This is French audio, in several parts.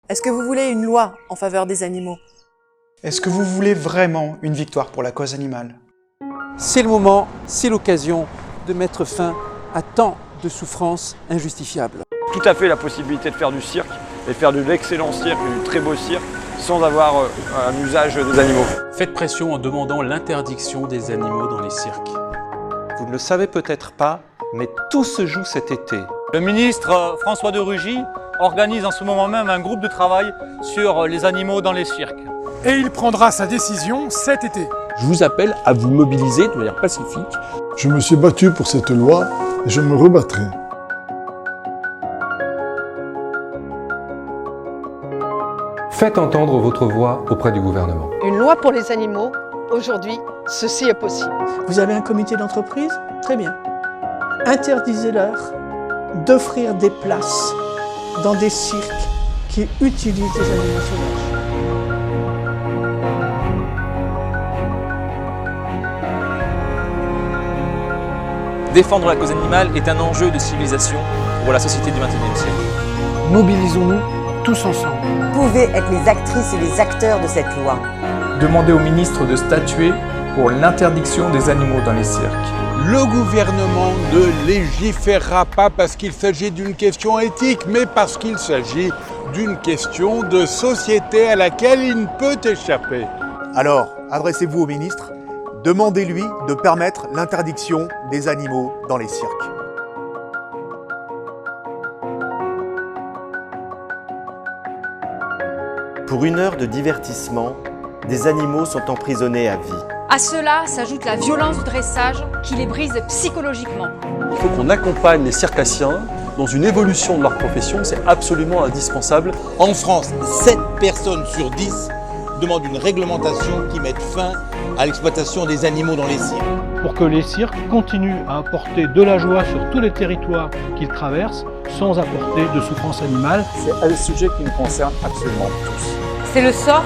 Est-ce que vous voulez une loi en faveur des animaux? Est-ce que vous voulez vraiment une victoire pour la cause animale? C'est le moment, c'est l'occasion de mettre fin à tant de souffrances injustifiables. Tout à fait la possibilité de faire du cirque, et faire de l'excellent cirque, du très beau cirque, sans avoir un usage des animaux. Faites pression en demandant l'interdiction des animaux dans les cirques. Vous ne le savez peut-être pas, mais tout se joue cet été. Le ministre François de Rugy organise en ce moment même un groupe de travail sur les animaux dans les cirques. Et il prendra sa décision cet été. Je vous appelle à vous mobiliser de manière pacifique. Je me suis battu pour cette loi et je me rebattrai. Faites entendre votre voix auprès du gouvernement. Une loi pour les animaux, aujourd'hui, ceci est possible. Vous avez un comité d'entreprise? Très bien. Interdisez-leur d'offrir des places dans des cirques qui utilisent des animaux sauvages. Défendre la cause animale est un enjeu de civilisation pour la société du XXIe siècle. Mobilisons-nous tous ensemble. Vous pouvez être les actrices et les acteurs de cette loi. Demandez au ministre de statuer pour l'interdiction des animaux dans les cirques. Le gouvernement ne légiférera pas parce qu'il s'agit d'une question éthique, mais parce qu'il s'agit d'une question de société à laquelle il ne peut échapper. Alors, adressez-vous au ministre, demandez-lui de permettre l'interdiction des animaux dans les cirques. Pour une heure de divertissement, des animaux sont emprisonnés à vie. À cela s'ajoute la violence du dressage qui les brise psychologiquement. Il faut qu'on accompagne les circassiens dans une évolution de leur profession, c'est absolument indispensable. En France, 7 personnes sur 10 demandent une réglementation qui mette fin à l'exploitation des animaux dans les cirques. Pour que les cirques continuent à apporter de la joie sur tous les territoires qu'ils traversent, sans apporter de souffrance animale. C'est un sujet qui nous concerne absolument tous. C'est le sort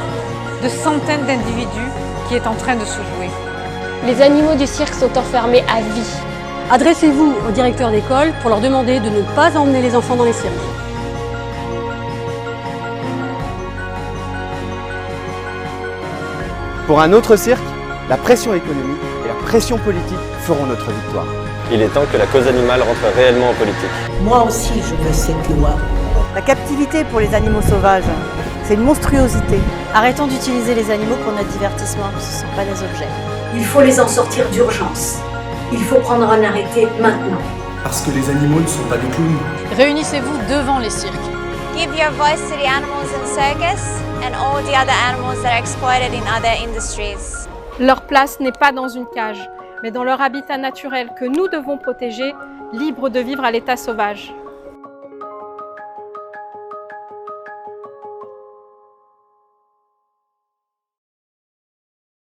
de centaines d'individus qui est en train de se jouer. Les animaux du cirque sont enfermés à vie. Adressez-vous au directeur d'école pour leur demander de ne pas emmener les enfants dans les cirques. Pour un autre cirque, la pression économique et la pression politique feront notre victoire. Il est temps que la cause animale rentre réellement en politique. Moi aussi, je veux cette loi. La captivité pour les animaux sauvages, c'est une monstruosité. Arrêtons d'utiliser les animaux pour notre divertissement, ce ne sont pas des objets. Il faut les en sortir d'urgence. Il faut prendre un arrêté maintenant. Parce que les animaux ne sont pas des clowns. Réunissez-vous devant les cirques. Give your voice to the animals in circus and all the other animals that are exploited in other industries. Leur place n'est pas dans une cage, mais dans leur habitat naturel que nous devons protéger, libres de vivre à l'état sauvage.